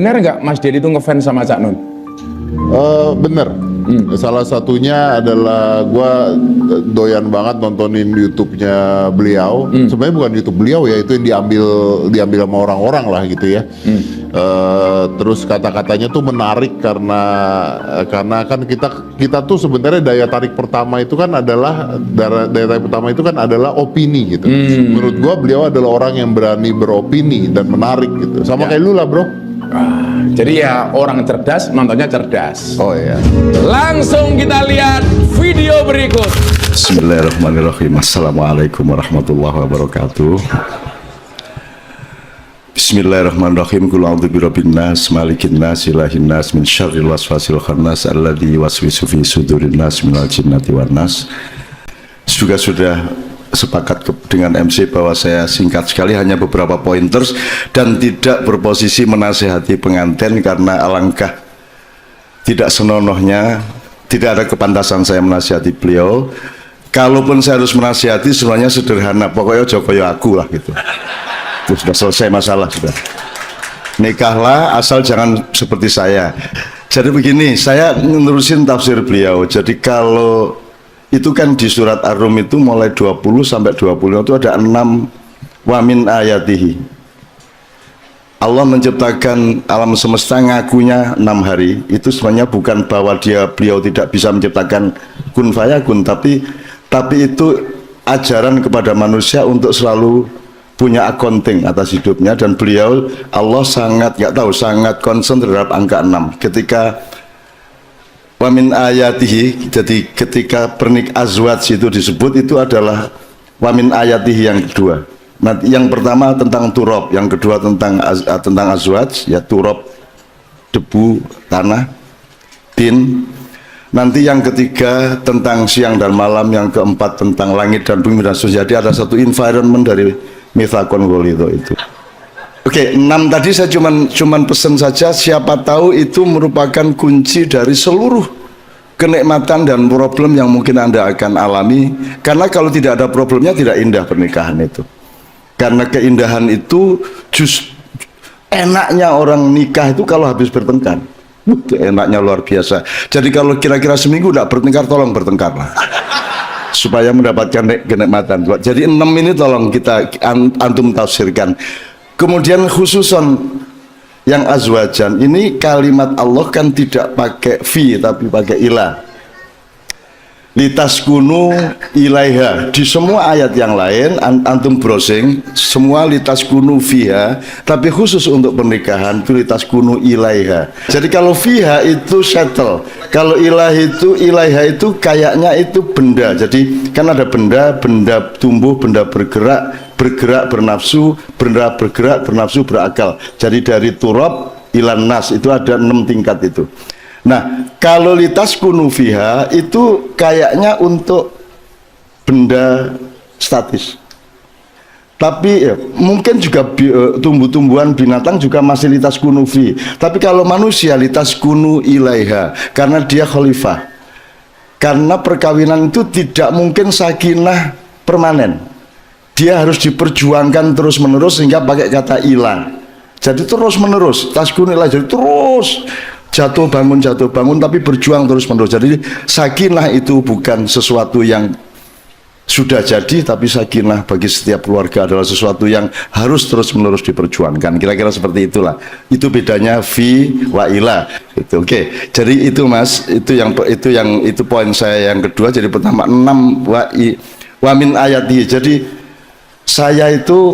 Bener nggak Mas Dedi itu ngefans sama Cak Nun? Bener. Salah satunya adalah gua doyan banget nontonin YouTube-nya beliau. Sebenarnya bukan YouTube beliau ya, itu yang diambil sama orang-orang lah gitu ya. Terus kata-katanya tuh menarik karena kan kita tuh sebenarnya daya tarik pertama itu kan adalah opini gitu. Menurut gua beliau adalah orang yang berani beropini dan menarik gitu. Sama kayak lu lah, bro. Jadi ya orang cerdas nontonnya cerdas. Oh iya. Langsung kita lihat video berikut. Bismillahirrahmanirrahim. Assalamualaikum warahmatullahi wabarakatuh. Bismillahirrahmanirrahim. Qul a'udzu birabbin nas, malikin nas, ilahin nas, min syarril waswasil khannas alladzi yuwaswisu fi sudurin nas minal jinnati wan nas. Juga sudah sepakat dengan MC bahwa saya singkat sekali, hanya beberapa pointers dan tidak berposisi menasehati pengantin karena alangkah tidak senonohnya, tidak ada kepantasan saya menasihati beliau. Kalaupun saya harus menasihati semuanya sederhana, pokoknya jokoyo aku lah gitu. Itu sudah selesai masalah sudah. Nikahlah asal jangan seperti saya. Jadi begini, saya menerusin tafsir beliau. Jadi kalau itu kan di surat Ar-Rum itu mulai 20 sampai 25 itu ada 6 wamin ayatihi. Allah menciptakan alam semesta ngakunya 6 hari. Itu sebenarnya bukan bahwa beliau tidak bisa menciptakan kun fayakun, tapi itu ajaran kepada manusia untuk selalu punya accounting atas hidupnya. Dan beliau, Allah sangat sangat concern terhadap angka 6 ketika wamin ayatihi. Jadi ketika pernik azwaj itu disebut, itu adalah wamin ayatihi yang kedua. Nah, yang pertama tentang turab, yang kedua tentang azwaj, ya turab debu tanah, tin. Nanti yang ketiga tentang siang dan malam, yang keempat tentang langit dan bumi dan seterusnya. Jadi ada satu environment dari mitsaqon ghalidho itu. Oke, 6 tadi saya cuman pesan saja, siapa tahu itu merupakan kunci dari seluruh kenikmatan dan problem yang mungkin Anda akan alami. Karena kalau tidak ada problemnya tidak indah pernikahan itu. Karena keindahan itu enaknya orang nikah itu kalau habis bertengkar. Itu enaknya luar biasa. Jadi kalau kira-kira seminggu tidak bertengkar, tolong bertengkarlah. Supaya mendapatkan kenikmatan. Jadi 6 ini tolong kita antum tafsirkan. Kemudian khususan yang azwajan ini, kalimat Allah kan tidak pakai fi tapi pakai ilah. Litaskunu ilaiha. Di semua ayat yang lain antum browsing semua litaskunu fiha, tapi khusus untuk pernikahan itu litaskunu ilaiha. Jadi kalau fiha itu settle, kalau ilaiha itu kayaknya itu benda. Jadi kan ada benda tumbuh, benda bergerak bernafsu, benda bergerak bernafsu berakal. Jadi dari turab ilan nas itu ada 6 tingkat itu. Nah, kalau litaskunu fiha itu kayaknya untuk benda statis. Tapi ya, mungkin juga tumbuh-tumbuhan binatang juga masih litaskunu fi. Tapi kalau manusia litaskunu ilaiha, karena dia khalifah. Karena perkawinan itu tidak mungkin sakinah permanen. Dia harus diperjuangkan terus-menerus sehingga pakai kata ilah. Jadi terus-menerus, taskunu ilaiha, jadi terus jatuh bangun tapi berjuang terus-menerus. Jadi sakinah itu bukan sesuatu yang sudah jadi, tapi sakinah bagi setiap keluarga adalah sesuatu yang harus terus-menerus diperjuangkan. Kira-kira seperti itulah. Itu bedanya fi wa ila. Itu oke. Jadi itu Mas, itu poin saya yang kedua. Jadi pertama 6 wa min ayati. Jadi saya itu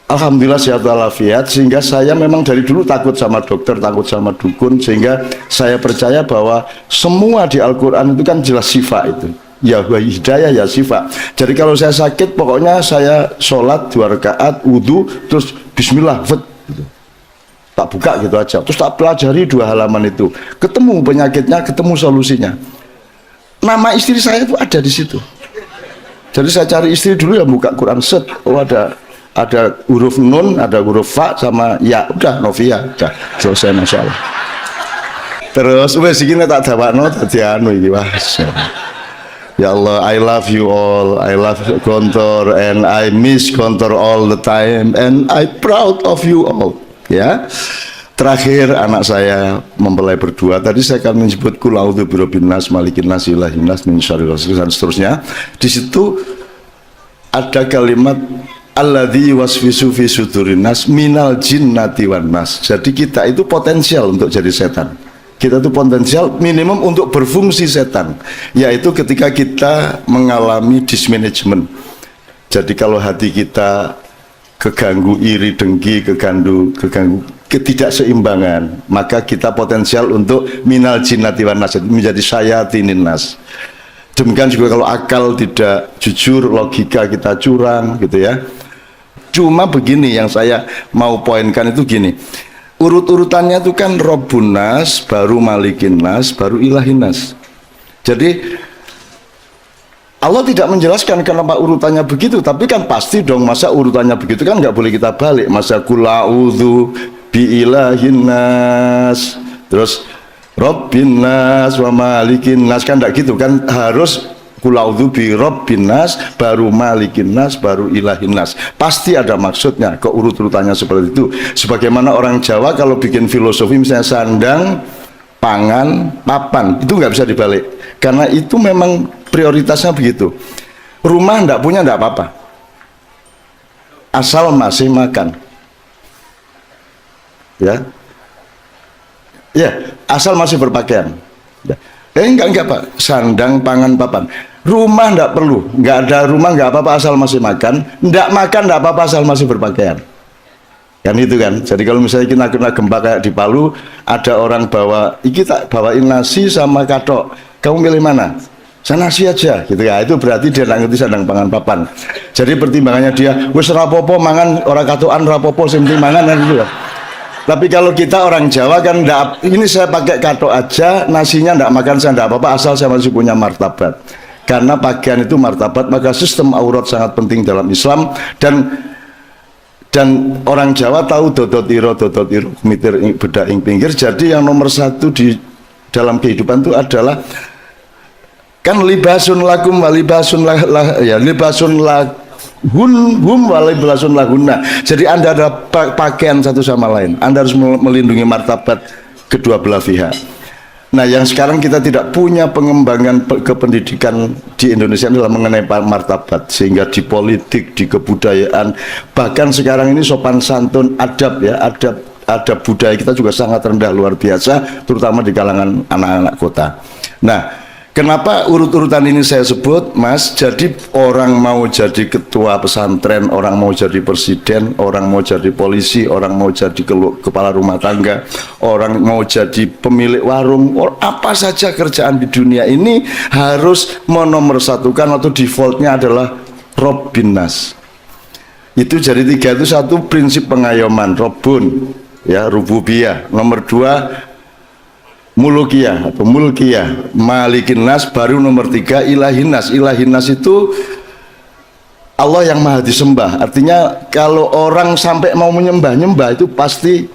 alhamdulillah sehat walafiat, sehingga saya memang dari dulu takut sama dokter, takut sama dukun, sehingga saya percaya bahwa semua di Al-Quran itu kan jelas sifat itu. Ya hidayah ya sifat. Jadi kalau saya sakit, pokoknya saya sholat 2 rakaat, wudhu, terus bismillah, gitu. Tak buka gitu aja, terus tak pelajari 2 halaman itu, ketemu penyakitnya, ketemu solusinya. Nama istri saya itu ada di situ. Jadi saya cari istri dulu ya, buka Quran set, oh ada huruf nun, ada huruf fa sama ya, udah Novia, udah selesai masalah. Terus wes iki tak dawakno dadi anu iki, Mas. Ya Allah, I love you all, I love Gontor, and I miss Gontor all the time, and I proud of you all. Ya. Terakhir anak saya mempelai berdua. Tadi saya akan menyebut kul a'udzu birabbin nas, malikin nas, ilahin nas, min syarril waswas dan seterusnya. Di situ ada kalimat alladzi waswisu fi sudurin nas minal jinnati wan nas. Jadi kita itu potensial untuk jadi setan. Kita itu potensial minimum untuk berfungsi setan, yaitu ketika kita mengalami dismanagement. Jadi kalau hati kita keganggu iri dengki, keganggu ketidakseimbangan, maka kita potensial untuk minal jinnati wan nas, menjadi syayatinin nas. Demikian juga kalau akal tidak jujur, logika kita curang gitu ya. Cuma begini yang saya mau poinkan itu gini, urut-urutannya itu kan Rabbun nas, baru Malikin nas, baru Ilahin nas. Jadi Allah tidak menjelaskan kenapa urutannya begitu, tapi kan pasti dong, masa urutannya begitu kan nggak boleh kita balik. Masa kul a'udzu bi ilahin nas, terus Rabbin nas wa Malikin nas, kan enggak gitu kan, harus kul a'udzu bi Rabbin nas, baru Malikin nas, baru Ilahin nas. Pasti ada maksudnya kok urut-urutannya seperti itu. Sebagaimana orang Jawa kalau bikin filosofi misalnya sandang, pangan, papan, itu nggak bisa dibalik. Karena itu memang prioritasnya begitu. Rumah nggak punya nggak apa-apa, asal masih makan. Ya, asal masih berpakaian. Ya. Enggak Pak, sandang, pangan, papan. Rumah nggak perlu, nggak ada rumah nggak apa-apa asal masih makan. Nggak makan nggak apa-apa asal masih berpakaian. Kan itu kan. Jadi kalau misalnya kita kena gempa kayak di Palu, ada orang bawa, kita bawain nasi sama katok. Kamu pilih mana? Saya nasi aja, gitu ya. Itu berarti dia nggak ngerti sandang pangan papan. Jadi pertimbangannya dia, wis rapopo mangan orang katokan rapopo sing penting mangan kan gitu ya. Tapi kalau kita orang Jawa kan enggak, ini saya pakai katok aja, nasinya enggak makan saya enggak apa-apa asal saya masih punya martabat. Karena pakaian itu martabat, maka sistem aurat sangat penting dalam Islam. Dan orang Jawa tahu dodot iro, mitir bedak ing pinggir. Jadi yang nomor satu di dalam kehidupan itu adalah kan libasun lakum wa libasun ya libasun hum wa libasun lahunna. Jadi Anda ada pakaian satu sama lain. Anda harus melindungi martabat kedua belah pihak. Nah, yang sekarang kita tidak punya pengembangan kependidikan di Indonesia adalah mengenai martabat, sehingga di politik, di kebudayaan, bahkan sekarang ini sopan santun, adab ya, adab budaya kita juga sangat rendah luar biasa, terutama di kalangan anak-anak kota. Nah, kenapa urut-urutan ini saya sebut, Mas? Jadi orang mau jadi ketua pesantren, orang mau jadi presiden, orang mau jadi polisi, orang mau jadi kepala rumah tangga, orang mau jadi pemilik warung, apa saja kerjaan di dunia ini harus menomorsatukan atau defaultnya adalah Rabbin nas. Itu jadi tiga, itu satu prinsip pengayoman, Rabbun, ya, rububiyah. Nomor dua, mulkiyah atau mulkiyah, Malikin nas, baru nomor tiga Ilahin nas. Ilahin nas itu Allah yang maha disembah. Artinya kalau orang sampai mau menyembah-nyembah itu pasti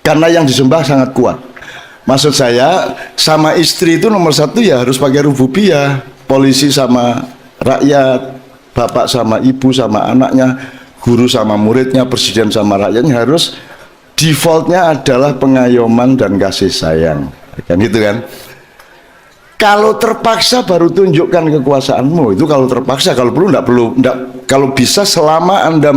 karena yang disembah sangat kuat. Maksud saya sama istri itu nomor satu ya harus pakai rububiyah, polisi sama rakyat, bapak sama ibu sama anaknya, guru sama muridnya, presiden sama rakyatnya, harus defaultnya adalah pengayoman dan kasih sayang. Kan gitu kan. Kalau terpaksa baru tunjukkan kekuasaanmu, itu kalau terpaksa. Kalau perlu enggak perlu, kalau bisa selama Anda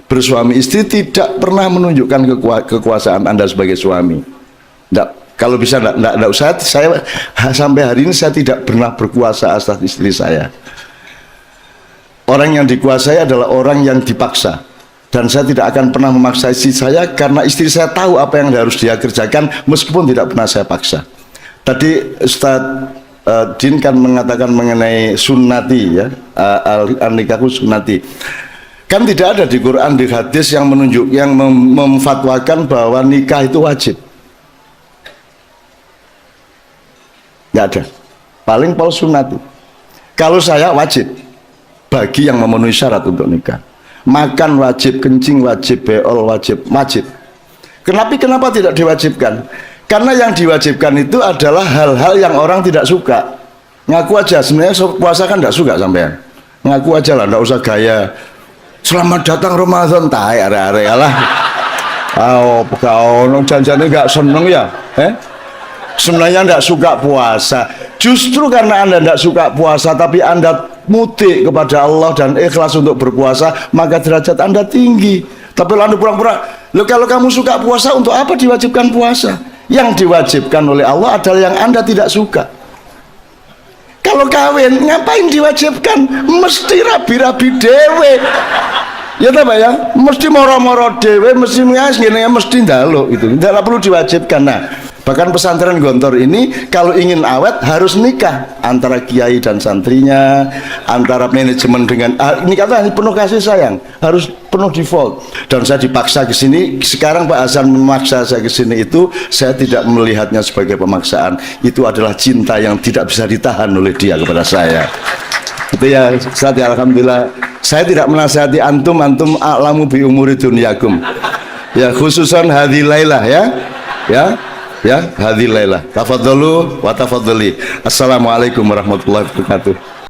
bersuami istri tidak pernah menunjukkan kekuasaan Anda sebagai suami. Kalau bisa enggak usah. Saya sampai hari ini saya tidak pernah berkuasa atas istri saya. Orang yang dikuasai adalah orang yang dipaksa. Dan saya tidak akan pernah memaksa istri saya karena istri saya tahu apa yang harus dia kerjakan meskipun tidak pernah saya paksa. Tadi Ustadz Din kan mengatakan mengenai sunnati ya, al-nikahu sunnati. Kan tidak ada di Quran, di hadis yang memfatwakan bahwa nikah itu wajib. Nggak ada. Paling pol sunnati. Kalau saya wajib bagi yang memenuhi syarat untuk nikah. Makan wajib, kencing wajib, beol wajib. Kenapa tidak diwajibkan? Karena yang diwajibkan itu adalah hal-hal yang orang tidak suka. Ngaku aja, sebenarnya puasa kan tidak suka sampean. Ngaku aja lah, tidak usah gaya. Selamat datang Ramadan, tai are-are lah. Oh, ono janjane nggak seneng ya? Sebenarnya nggak suka puasa. Justru karena Anda nggak suka puasa, tapi Anda mutik kepada Allah dan ikhlas untuk berpuasa, maka derajat Anda tinggi. Tapi lalu pura-pura, lo kalau kamu suka puasa, untuk apa diwajibkan puasa? Yang diwajibkan oleh Allah adalah yang Anda tidak suka. Kalau kawin, ngapain diwajibkan? Mesti rabi-rabi dewe. Ya tak ya, mesti moro-moro dewe, mesti mesti ndalo itu. Tidak perlu diwajibkan. Nah, bahkan pesantren Gontor ini kalau ingin awet harus nikah antara kiai dan santrinya, antara manajemen dengan ini kata penuh kasih sayang, harus penuh default. Dan saya dipaksa ke sini. Sekarang Pak Hasan memaksa saya ke sini, itu saya tidak melihatnya sebagai pemaksaan. Itu adalah cinta yang tidak bisa ditahan oleh dia kepada saya. Itu ya, saya alhamdulillah. Saya tidak menasihati antum a'lamu bi umuri dunyakum. Ya, khususan hadhil lailah ya, hadhil lailah. Tafadhalu wa tafadhali. Assalamualaikum warahmatullahi wabarakatuh.